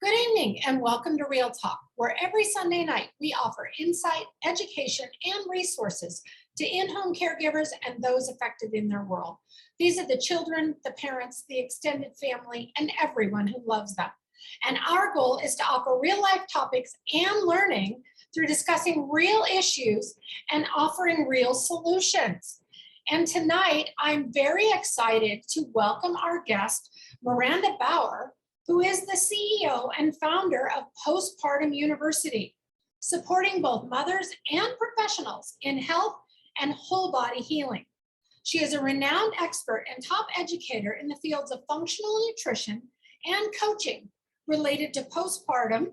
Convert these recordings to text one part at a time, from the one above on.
Good evening and welcome to Real Talk, where every Sunday night we offer insight, education, and resources to in-home caregivers and those affected in their world. These are the children, the parents, the extended family, and everyone who loves them. And our goal is to offer real-life topics and learning through discussing real issues and offering real solutions. And tonight, I'm very excited to welcome our guest, Maranda Bower, who is the CEO and founder of Postpartum University, supporting both mothers and professionals in health and whole body healing. She is a renowned expert and top educator in the fields of functional nutrition and coaching related to postpartum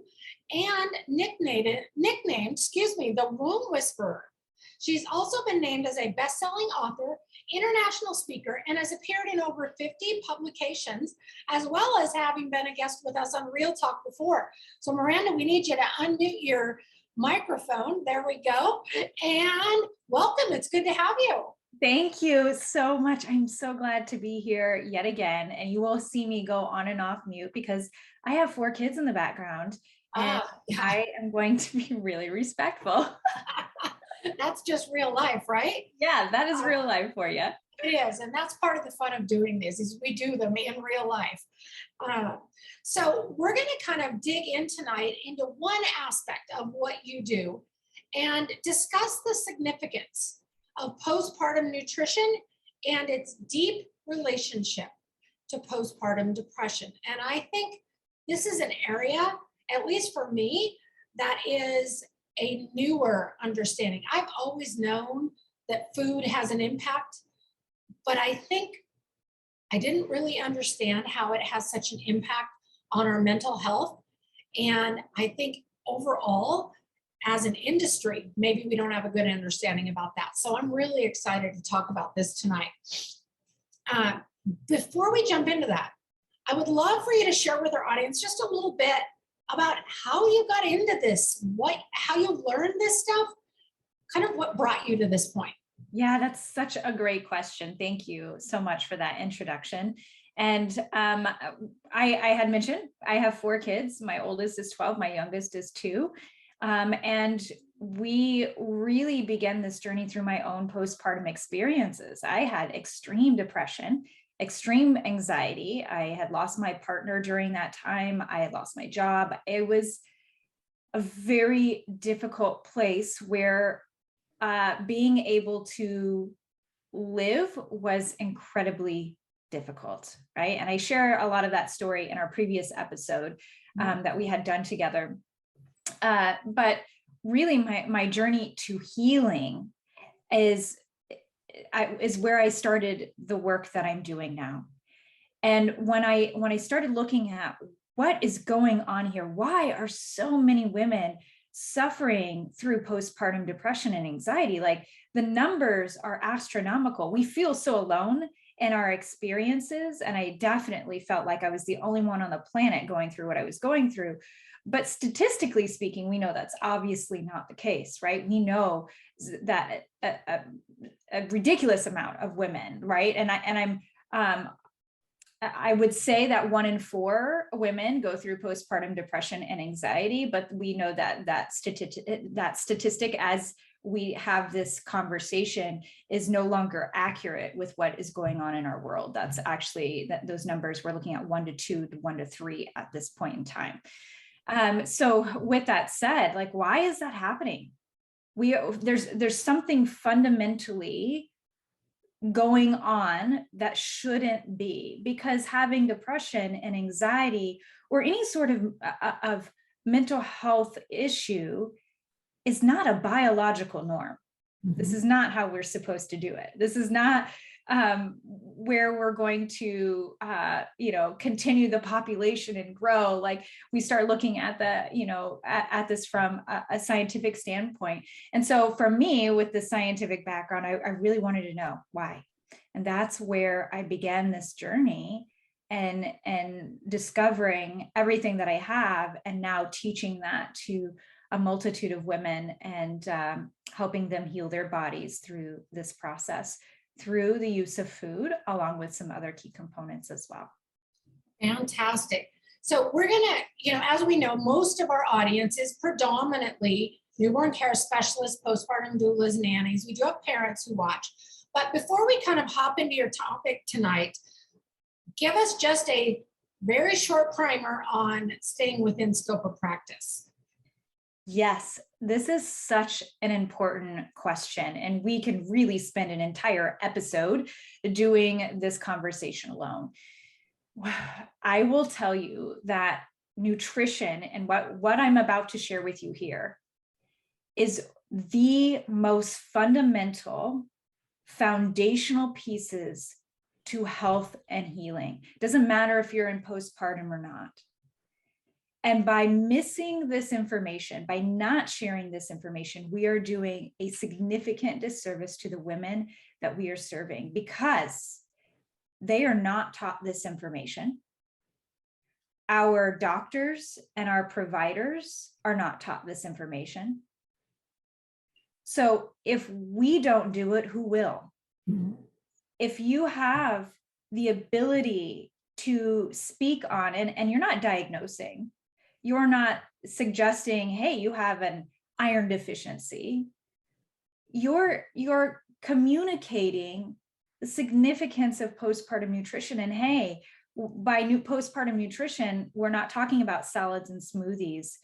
and nicknamed, the Womb Whisperer. She's also been named as a best-selling author, international speaker, and has appeared in over 50 publications, as well as having been a guest with us on Real Talk before. So Maranda, we need you to unmute your microphone. There we go. And welcome. It's good to have you. Thank you so much. I'm so glad to be here yet again. And you will see me go on and off mute because I have 4 kids in the background and I am going to be really respectful. That's just real life, right? Yeah, that is real life for you. It is. And that's part of the fun of doing this is we do them in real life. So we're going to kind of dig in tonight into one aspect of what you do and discuss the significance of postpartum nutrition and its deep relationship to postpartum depression. And I think this is an area, at least for me, that is a newer understanding. I've always known that food has an impact, but I think I didn't really understand how it has such an impact on our mental health. And I think overall, as an industry, maybe we don't have a good understanding about that. So I'm really excited to talk about this tonight. Before we jump into that, I would love for you to share with our audience just a little bit about how you got into this, how you learned this stuff, kind of what brought you to this point. Yeah, that's such a great question. Thank you so much for that introduction. And I had mentioned I have 4 kids. My oldest is 12, my youngest is 2. And we really began this journey through my own postpartum experiences. I had extreme depression, extreme anxiety. I had lost my partner during that time. I had lost my job. It was a very difficult place where being able to live was incredibly difficult, right? And I share a lot of that story in our previous episode that we had done together. But really my journey to healing is where I started the work that I'm doing now. And when I started looking at what is going on here, why are so many women suffering through postpartum depression and anxiety? Like the numbers are astronomical. We feel so alone in our experiences. And I definitely felt like I was the only one on the planet going through what I was going through. But statistically speaking, we know that's obviously not the case, right? We know that a ridiculous amount of women, right? I would say that 1 in 4 women go through postpartum depression and anxiety, but we know that statistic, as we have this conversation, is no longer accurate with what is going on in our world. That's actually those numbers we're looking at 1 to 2 to 1 to 3 at this point in time. So with that said, like, why is that happening? There's something fundamentally going on that shouldn't be, because having depression and anxiety or any sort of mental health issue is not a biological norm. Mm-hmm. This is not how we're supposed to do it. This is not where we're going to, continue the population and grow. Like we start looking at at this from a scientific standpoint. And so for me, with the scientific background, I really wanted to know why. And that's where I began this journey and discovering everything that I have, and now teaching that to a multitude of women and helping them heal their bodies through this process, through the use of food, along with some other key components as well. Fantastic. So we're gonna, as we know, most of our audience is predominantly newborn care specialists, postpartum doulas, nannies. We do have parents who watch. But before we kind of hop into your topic tonight, give us just a very short primer on staying within scope of practice. Yes, this is such an important question, and we could really spend an entire episode doing this conversation alone. I will tell you that nutrition and what I'm about to share with you here is the most fundamental, foundational pieces to health and healing. Doesn't matter if you're in postpartum or not. And by missing this information, by not sharing this information, we are doing a significant disservice to the women that we are serving because they are not taught this information. Our doctors and our providers are not taught this information. So if we don't do it, who will? Mm-hmm. If you have the ability to speak on, and you're not diagnosing, you're not suggesting, hey, you have an iron deficiency. You're communicating the significance of postpartum nutrition. And hey, by postpartum nutrition, we're not talking about salads and smoothies,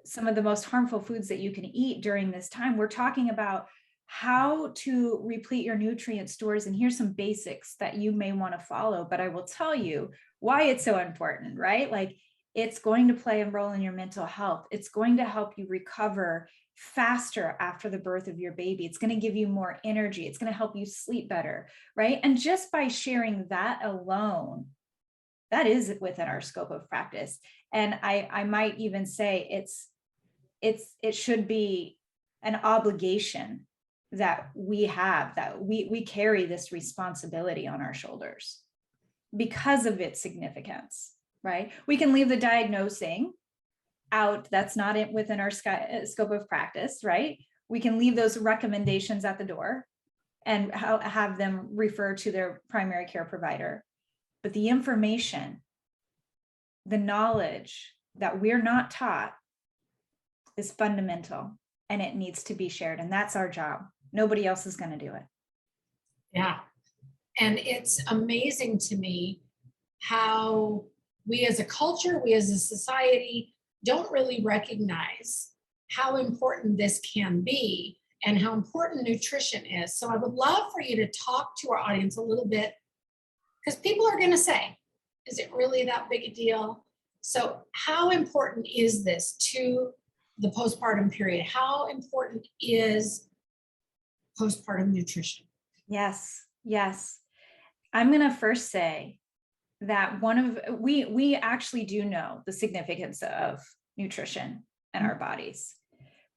some of the most harmful foods that you can eat during this time. We're talking about how to replete your nutrient stores. And here's some basics that you may want to follow, but I will tell you why it's so important, right? Like, it's going to play a role in your mental health. It's going to help you recover faster after the birth of your baby. It's going to give you more energy. It's going to help you sleep better, right? And just by sharing that alone, that is within our scope of practice. And I might even say it should be an obligation that we have, that we carry this responsibility on our shoulders because of its significance. Right? We can leave the diagnosing out. That's not within our scope of practice, right? We can leave those recommendations at the door and have them refer to their primary care provider. But the information, the knowledge that we're not taught is fundamental, and it needs to be shared. And that's our job. Nobody else is going to do it. Yeah. And it's amazing to me how we as a culture, we as a society don't really recognize how important this can be and how important nutrition is. So I would love for you to talk to our audience a little bit, because people are going to say, is it really that big a deal? So how important is this to the postpartum period? How important is postpartum nutrition? Yes. I'm going to first say that we actually do know the significance of nutrition in our bodies,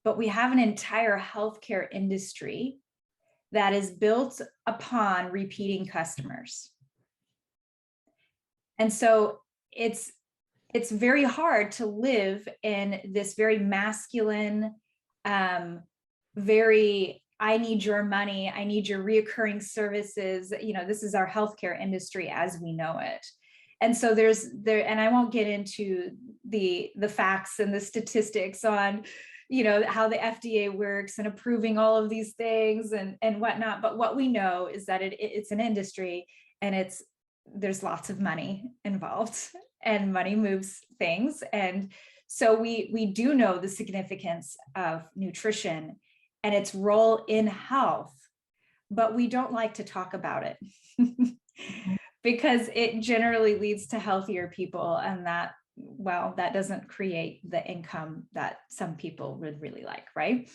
but we have an entire healthcare industry that is built upon repeating customers. And so it's very hard to live in this very masculine, very, I need your money, I need your reoccurring services. This is our healthcare industry as we know it. And so and I won't get into the facts and the statistics on, how the FDA works and approving all of these things and whatnot. But what we know is that it's an industry, and there's lots of money involved, and money moves things. And so we do know the significance of nutrition and its role in health, but we don't like to talk about it because it generally leads to healthier people, and that doesn't create the income that some people would really like, right?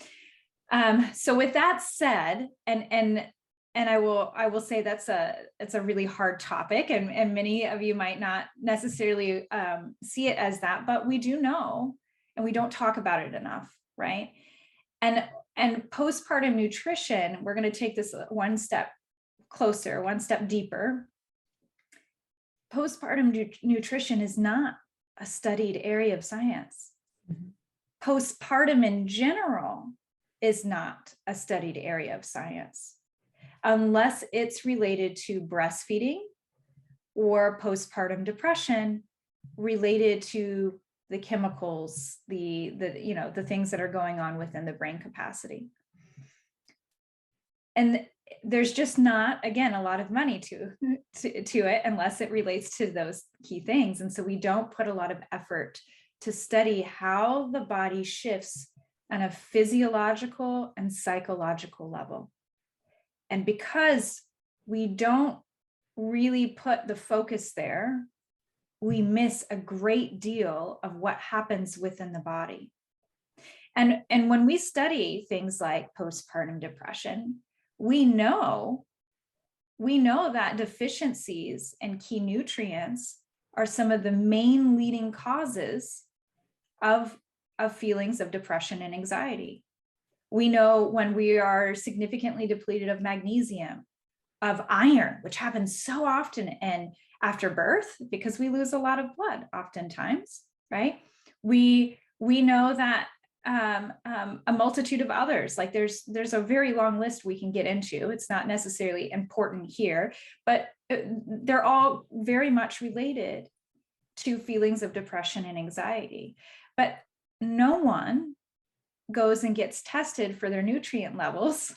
So with that said, and I will say it's a really hard topic, and many of you might not necessarily see it as that, but we do know, and we don't talk about it enough, right? And postpartum nutrition, we're going to take this one step closer, one step deeper. Postpartum nutrition is not a studied area of science. Mm-hmm. Postpartum in general is not a studied area of science, unless it's related to breastfeeding or postpartum depression, related to the chemicals, the things that are going on within the brain capacity. And there's just not, again, a lot of money to it unless it relates to those key things. And so we don't put a lot of effort to study how the body shifts on a physiological and psychological level. And because we don't really put the focus there, we miss a great deal of what happens within the body. And when we study things like postpartum depression, we know that deficiencies in key nutrients are some of the main leading causes of feelings of depression and anxiety. We know when we are significantly depleted of magnesium, of iron, which happens so often and after birth because we lose a lot of blood oftentimes, right? We know that a multitude of others, like there's a very long list we can get into. It's not necessarily important here, but they're all very much related to feelings of depression and anxiety. But no one goes and gets tested for their nutrient levels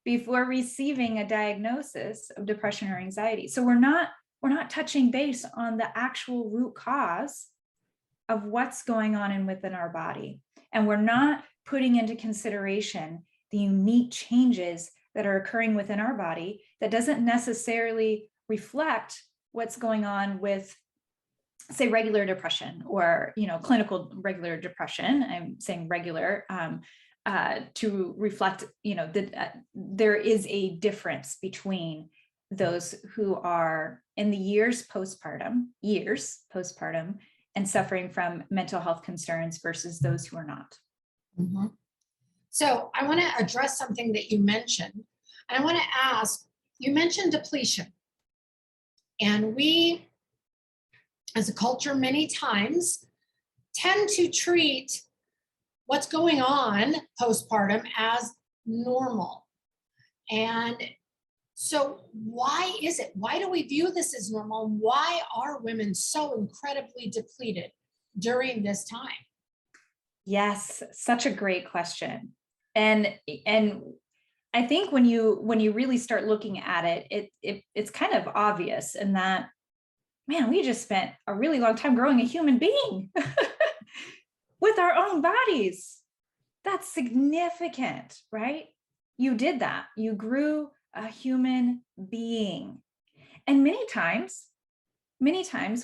before receiving a diagnosis of depression or anxiety. So we're not touching base on the actual root cause of what's going on within our body. And we're not putting into consideration the unique changes that are occurring within our body that doesn't necessarily reflect what's going on with, say, regular depression or, clinical regular depression. I'm saying regular to reflect, that there is a difference between those who are in the years postpartum and suffering from mental health concerns versus those who are not. Mm-hmm. So I want to address something that you mentioned. And I want to ask, you mentioned depletion. And we, as a culture, many times tend to treat what's going on postpartum as normal. And so why is it? Why do we view this as normal? Why are women so incredibly depleted during this time? Yes, such a great question. And I think when you really start looking at it, it's kind of obvious in that, man, we just spent a really long time growing a human being with our own bodies. That's significant, right? You did that. You grew a human being. And many times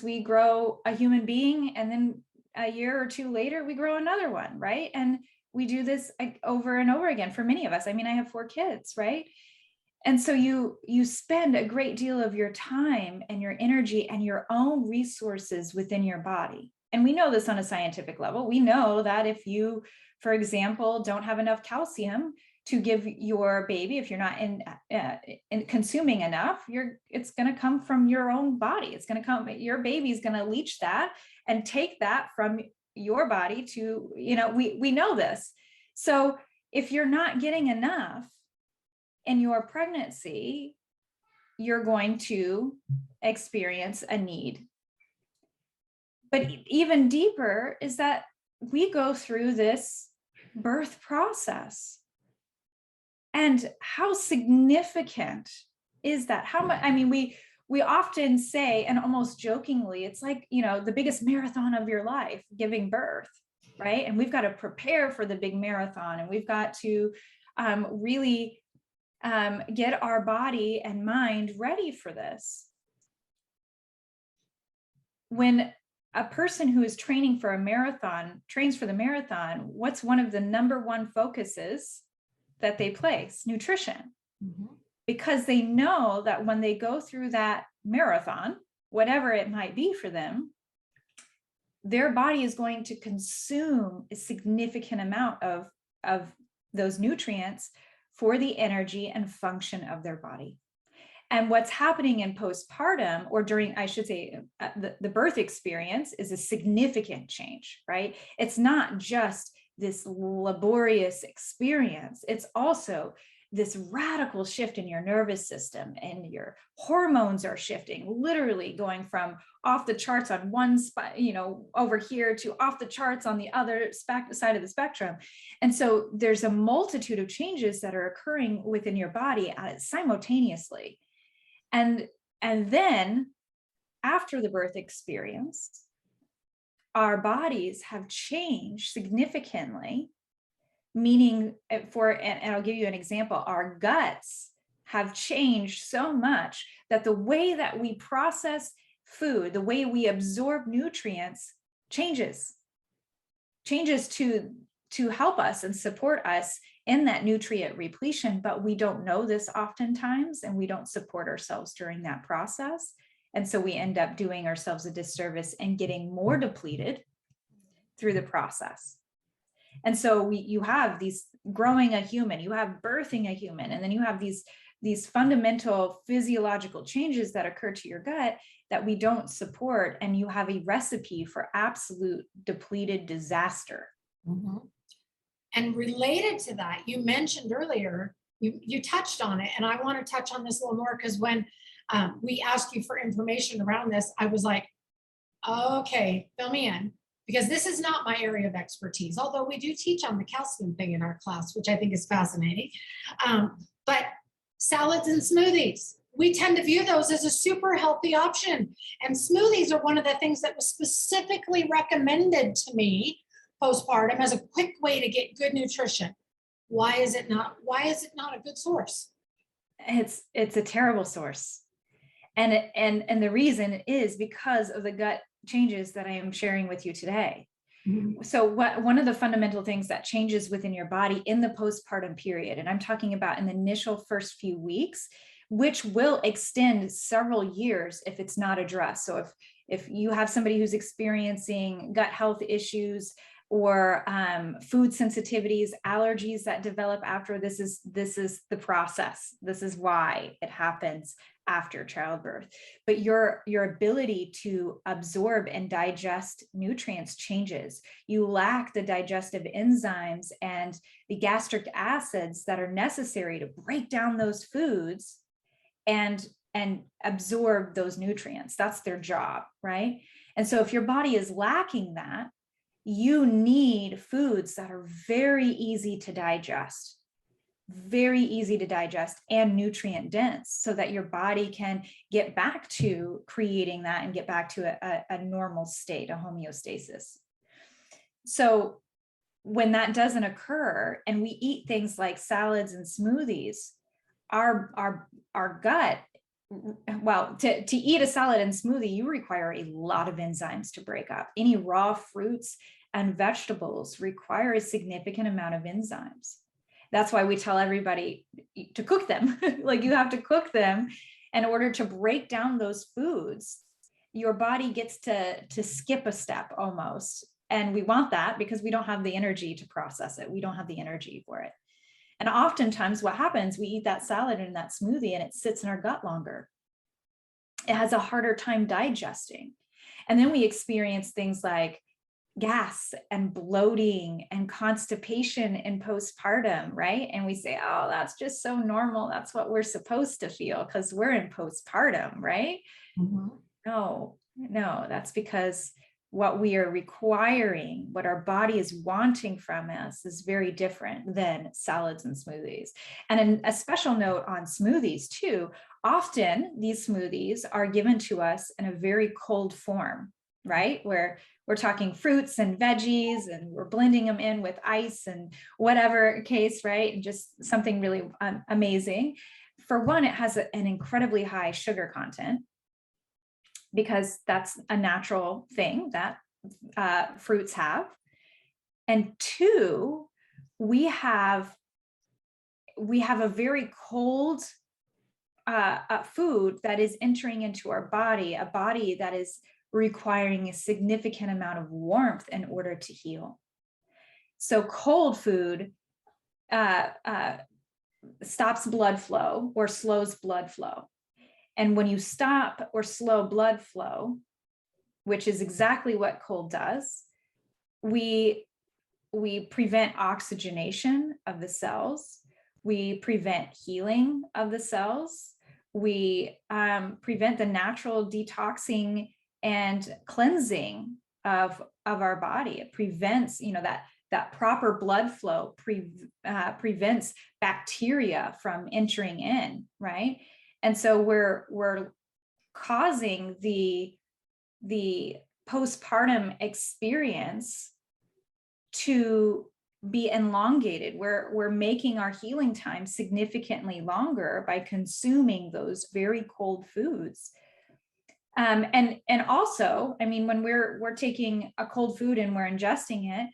we grow a human being and then a year or two later, we grow another one, right? And we do this over and over again for many of us. I mean, I have 4 kids, right? And so you spend a great deal of your time and your energy and your own resources within your body. And we know this on a scientific level. We know that if you, for example, don't have enough calcium to give your baby, if you're not in consuming enough, it's going to come from your own body. It's going to come, your baby's going to leach that and take that from your body to, we know this. So if you're not getting enough in your pregnancy, you're going to experience a need. But even deeper is that we go through this birth process. And how significant is that? How much, I mean, we often say, and almost jokingly, it's like, the biggest marathon of your life, giving birth, right? And we've got to prepare for the big marathon, and we've got to really get our body and mind ready for this. When a person who is training for a marathon trains for the marathon, what's one of the number one focuses that they place? Nutrition. Mm-hmm. Because they know that when they go through that marathon, whatever it might be for them, their body is going to consume a significant amount of those nutrients for the energy and function of their body. And what's happening in postpartum, or during, I should say, the birth experience, is a significant change, right? It's not just this laborious experience. It's also this radical shift in your nervous system, and your hormones are shifting, literally going from off the charts on one spot, over here, to off the charts on the other side of the spectrum. And so there's a multitude of changes that are occurring within your body simultaneously. And then after the birth experience, our bodies have changed significantly, meaning and I'll give you an example, our guts have changed so much that the way that we process food, the way we absorb nutrients changes to help us and support us in that nutrient repletion. But we don't know this oftentimes, and we don't support ourselves during that process. And so we end up doing ourselves a disservice and getting more depleted through the process. And so you have these growing a human, you have birthing a human, and then you have these fundamental physiological changes that occur to your gut that we don't support. And you have a recipe for absolute depleted disaster. Mm-hmm. And related to that, you mentioned earlier, you touched on it, and I want to touch on this a little more, because when we asked you for information around this, I was like, okay, fill me in, because this is not my area of expertise, although we do teach on the calcium thing in our class, which I think is fascinating. But salads and smoothies, we tend to view those as a super healthy option. And smoothies are one of the things that was specifically recommended to me postpartum as a quick way to get good nutrition. Why is it not a good source? It's a terrible source. And the reason is because of the gut changes that I am sharing with you today. Mm-hmm. So one of the fundamental things that changes within your body in the postpartum period, and I'm talking about in the initial first few weeks, which will extend several years if it's not addressed. So if you have somebody who's experiencing gut health issues, or food sensitivities, allergies that develop after, this is the process. This is why it happens after childbirth. But your ability to absorb and digest nutrients changes. You lack the digestive enzymes and the gastric acids that are necessary to break down those foods and absorb those nutrients. That's their job, right? And so if your body is lacking that, you need foods that are very easy to digest and nutrient dense, so that your body can get back to creating that and get back to a normal state, a homeostasis. So when that doesn't occur and we eat things like salads and smoothies, our gut, well, to eat a salad and smoothie, you require a lot of enzymes to break up. Any raw fruits and vegetables require a significant amount of enzymes. That's why we tell everybody to cook them. Like, you have to cook them in order to break down those foods. Your body gets to skip a step almost. And we want that because we don't have the energy to process it. We don't have the energy for it. And oftentimes what happens, we eat that salad and that smoothie and it sits in our gut longer. It has a harder time digesting. And then we experience things like gas and bloating and constipation in postpartum, right? And we say, oh, that's just so normal. That's what we're supposed to feel because we're in postpartum, right? Mm-hmm. No, that's because what we are requiring, what our body is wanting from us, is very different than salads and smoothies. And a special note on smoothies too, often these smoothies are given to us in a very cold form, right? Where we're talking fruits and veggies and we're blending them in with ice and whatever case, right? And just something really amazing. For one, it has an incredibly high sugar content, because that's a natural thing that fruits have. And two, we have a very cold food that is entering into our body, a body that is requiring a significant amount of warmth in order to heal. So cold food stops blood flow or slows blood flow. And when you stop or slow blood flow, which is exactly what cold does, we prevent oxygenation of the cells, We prevent healing of the cells. We prevent the natural detoxing and cleansing of our body. It prevents, that proper blood flow prevents bacteria from entering in, right? And so we're causing the postpartum experience to be elongated. We're making our healing time significantly longer by consuming those very cold foods. And also, I mean, when we're taking a cold food and we're ingesting it,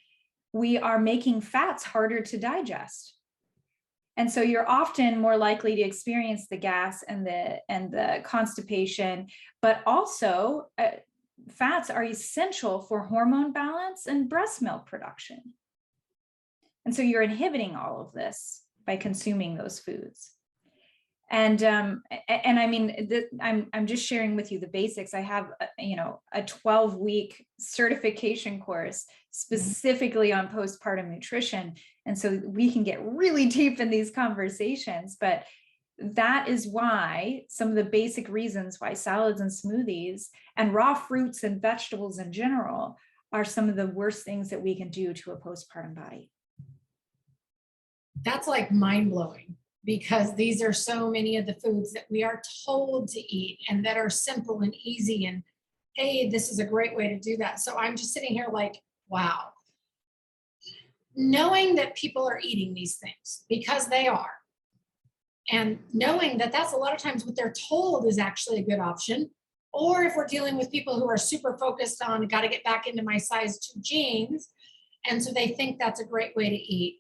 we are making fats harder to digest. And so you're often more likely to experience the gas and the constipation, but also fats are essential for hormone balance and breast milk production. And so you're inhibiting all of this by consuming those foods. And I mean, I'm just sharing with you the basics. I have, a 12-week certification course specifically on postpartum nutrition. And so we can get really deep in these conversations, but that is why some of the basic reasons why salads and smoothies and raw fruits and vegetables in general are some of the worst things that we can do to a postpartum body. That's like mind-blowing, because these are so many of the foods that we are told to eat and that are simple and easy. And hey, this is a great way to do that. So I'm just sitting here like, wow. Knowing that people are eating these things because they are, and knowing that that's a lot of times what they're told is actually a good option. Or if we're dealing with people who are super focused on, got to get back into my size 2 jeans, and so they think that's a great way to eat.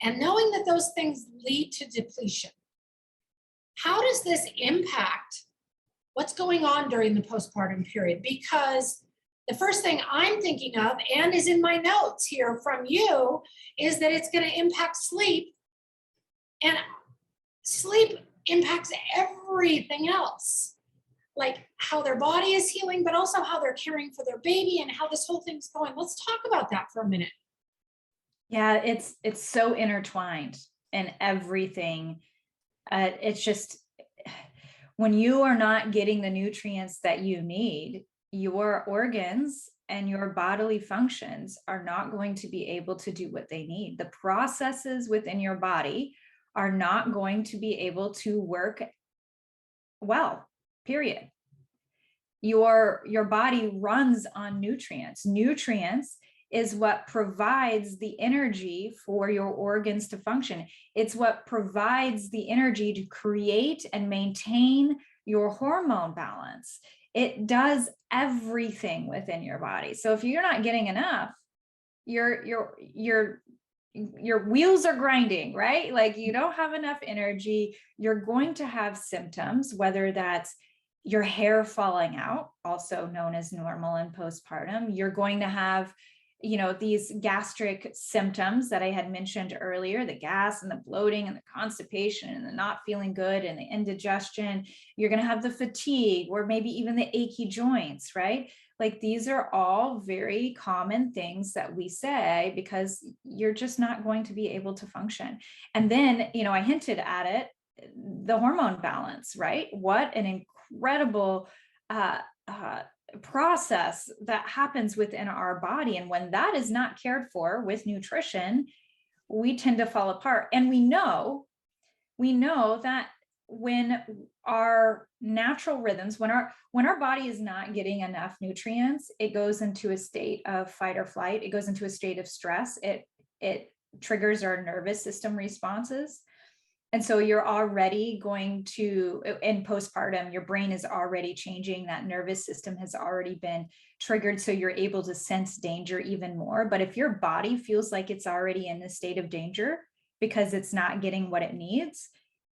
And knowing that those things lead to depletion. How does this impact what's going on during the postpartum period? Because the first thing I'm thinking of, and is in my notes here from you, is that it's going to impact sleep. And sleep impacts everything else, like how their body is healing, but also how they're caring for their baby and how this whole thing's going. Let's talk about that for a minute. Yeah, it's so intertwined in everything. It's just, when you are not getting the nutrients that you need, your organs and your bodily functions are not going to be able to do what they need. The processes within your body are not going to be able to work well, period. Your body runs on nutrients. Nutrients is what provides the energy for your organs to function. It's what provides the energy to create and maintain your hormone balance. It does everything within your body. So if you're not getting enough, your wheels are grinding, right? Like you don't have enough energy. You're going to have symptoms, whether that's your hair falling out, also known as normal in postpartum. You're going to have these gastric symptoms that I had mentioned earlier, the gas and the bloating and the constipation and the not feeling good and the indigestion. You're going to have the fatigue, or maybe even the achy joints, right? Like these are all very common things that we say because you're just not going to be able to function. And then, I hinted at it, the hormone balance, right? What an incredible process that happens within our body. And when that is not cared for with nutrition, we tend to fall apart. And we know that when our natural rhythms, when our body is not getting enough nutrients, it goes into a state of fight or flight. It goes into a state of stress. It triggers our nervous system responses. And so you're already going to, in postpartum, your brain is already changing. That nervous system has already been triggered. So you're able to sense danger even more. But if your body feels like it's already in a state of danger because it's not getting what it needs,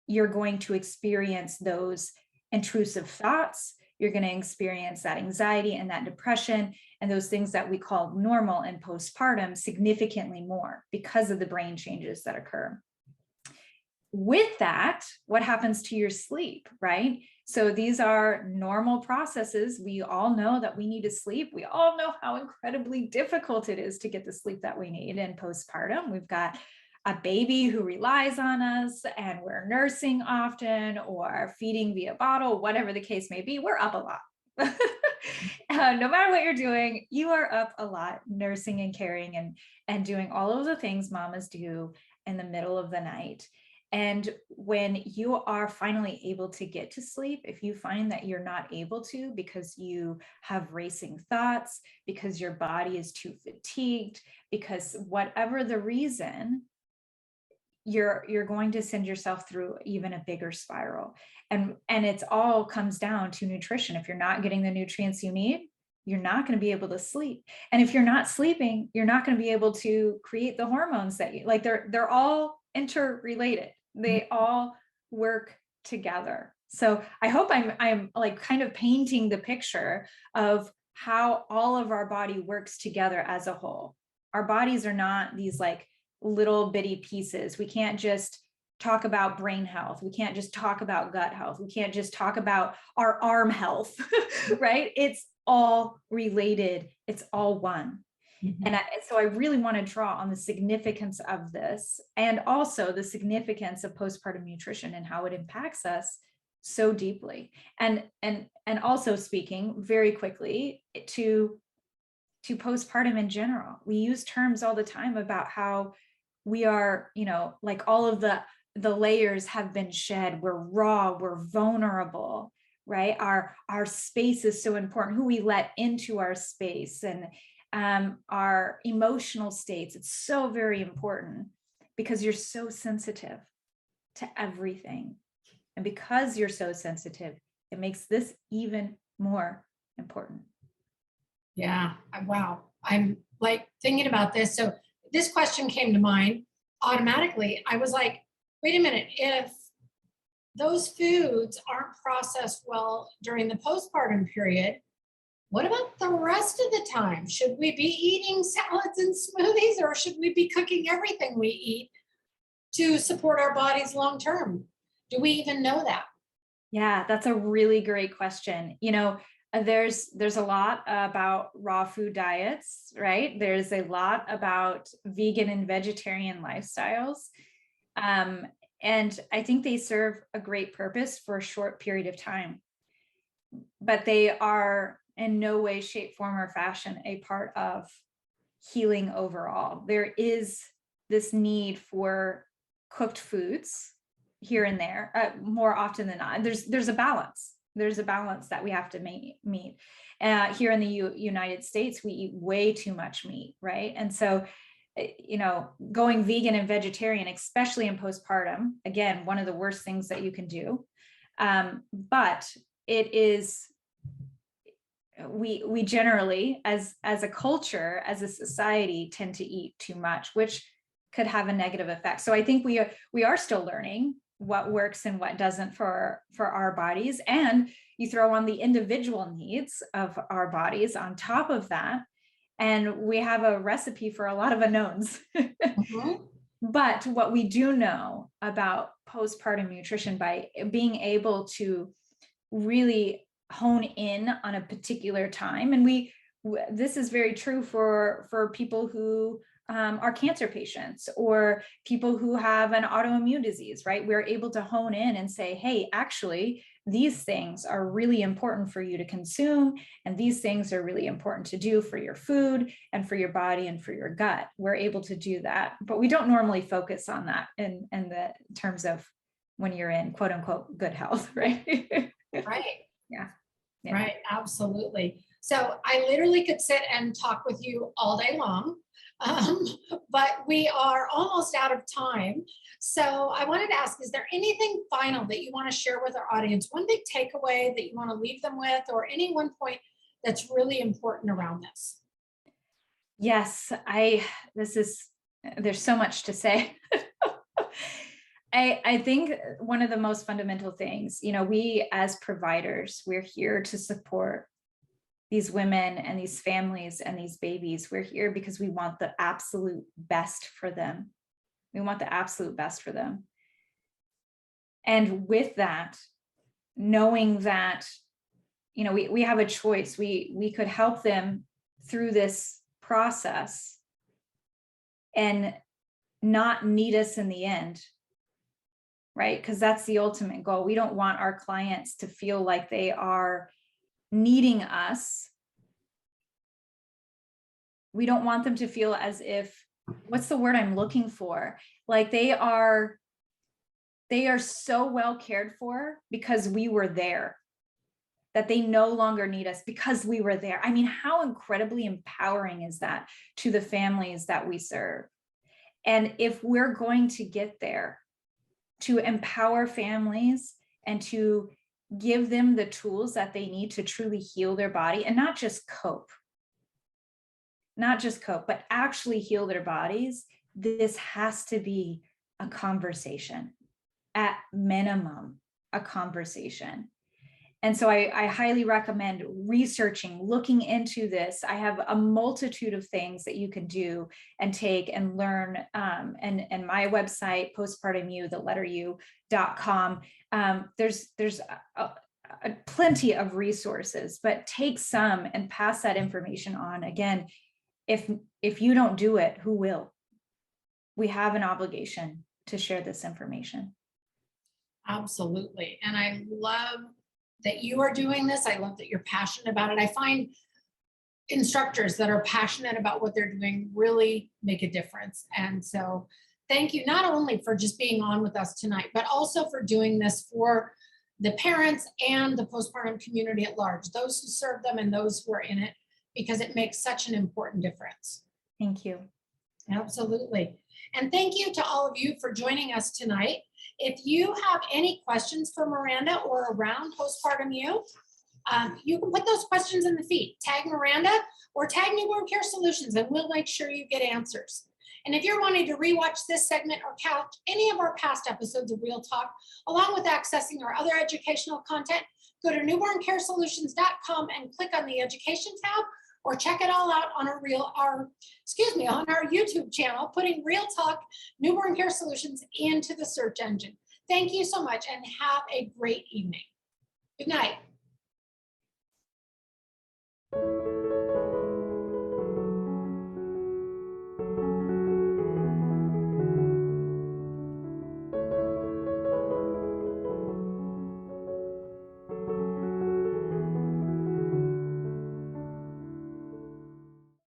you're going to experience those intrusive thoughts. You're going to experience that anxiety and that depression and those things that we call normal in postpartum significantly more because of the brain changes that occur. With that, what happens to your sleep, right? So these are normal processes. We all know that we need to sleep. We all know how incredibly difficult it is to get the sleep that we need in postpartum. We've got a baby who relies on us and we're nursing often or feeding via bottle, whatever the case may be, we're up a lot. No matter what you're doing, you are up a lot, nursing and caring and doing all of the things mamas do in the middle of the night. And when you are finally able to get to sleep, if you find that you're not able to because you have racing thoughts, because your body is too fatigued, because whatever the reason, you're going to send yourself through even a bigger spiral. And it's all comes down to nutrition. If you're not getting the nutrients you need, you're not going to be able to sleep. And if you're not sleeping, you're not going to be able to create the hormones that you like. They're all interrelated. They all work together. So I hope I'm like kind of painting the picture of how all of our body works together as a whole. Our bodies are not these like little bitty pieces. We can't just talk about brain health. We can't just talk about gut health. We can't just talk about our arm health, right? It's all related. It's all one. Mm-hmm. And so I really want to draw on the significance of this and also the significance of postpartum nutrition and how it impacts us so deeply. And also speaking very quickly to postpartum in general. We use terms all the time about how we are, like all of the layers have been shed. We're raw, we're vulnerable, right? Our space is so important, who we let into our space and our emotional states. It's so very important because you're so sensitive to everything. And because you're so sensitive, it makes this even more important. Yeah. Wow. I'm like thinking about this. So this question came to mind automatically. I was like, wait a minute, if those foods aren't processed well during the postpartum period, what about the rest of the time? Should we be eating salads and smoothies, or should we be cooking everything we eat to support our bodies long term? Do we even know that? Yeah, that's a really great question. There's a lot about raw food diets, right? There's a lot about vegan and vegetarian lifestyles. And I think they serve a great purpose for a short period of time, but they are in no way, shape, form, or fashion a part of healing overall. There is this need for cooked foods here and there, more often than not. There's a balance. There's a balance that we have to meet. Here in the United States, we eat way too much meat, right? And so, going vegan and vegetarian, especially in postpartum, again, one of the worst things that you can do. But it is, we generally, as a culture, as a society, tend to eat too much, which could have a negative effect. So I think we are still learning what works and what doesn't for our bodies. And you throw on the individual needs of our bodies on top of that, and we have a recipe for a lot of unknowns. Mm-hmm. But what we do know about postpartum nutrition, by being able to really hone in on a particular time, and this is very true for people who are cancer patients or people who have an autoimmune disease, right? We're able to hone in and say, hey, actually, these things are really important for you to consume, and these things are really important to do for your food and for your body and for your gut. We're able to do that, but we don't normally focus on that in the terms of when you're in quote unquote good health, right? Right. Yeah. Right. Absolutely. So I literally could sit and talk with you all day long. But we are almost out of time. So I wanted to ask, is there anything final that you want to share with our audience? One big takeaway that you want to leave them with, or any one point that's really important around this? Yes, there's so much to say. I think one of the most fundamental things, we as providers, we're here to support these women and these families and these babies. We're here because we want the absolute best for them. We want the absolute best for them. And with that, knowing that, we have a choice. We could help them through this process and not need us in the end, right? Because that's the ultimate goal. We don't want our clients to feel like they are needing us. We don't want them to feel as if, what's the word I'm looking for? Like they are so well cared for because we were there, that they no longer need us because we were there. I mean, how incredibly empowering is that to the families that we serve? And if we're going to get there, to empower families and to give them the tools that they need to truly heal their body and not just cope, but actually heal their bodies, this has to be a conversation, at minimum, a conversation. And so I highly recommend researching, looking into this. I have a multitude of things that you can do and take and learn. And my website, postpartumu.com, there's plenty of resources, but take some and pass that information on. Again, if you don't do it, who will? We have an obligation to share this information. Absolutely. And I love that you are doing this. I love that you're passionate about it. I find instructors that are passionate about what they're doing really make a difference. And so thank you not only for just being on with us tonight, but also for doing this for the parents and the postpartum community at large, those who serve them and those who are in it, because it makes such an important difference. Thank you. Absolutely. And thank you to all of you for joining us tonight. If you have any questions for Maranda or around Postpartum U, you can put those questions in the feed. Tag Maranda or tag Newborn Care Solutions, and we'll make sure you get answers. And if you're wanting to rewatch this segment or catch any of our past episodes of Real Talk, along with accessing our other educational content, go to newborncaresolutions.com and click on the Education tab, or check it all out on our YouTube channel, putting Real Talk Newborn Care Solutions into the search engine. Thank you so much and have a great evening. Good night.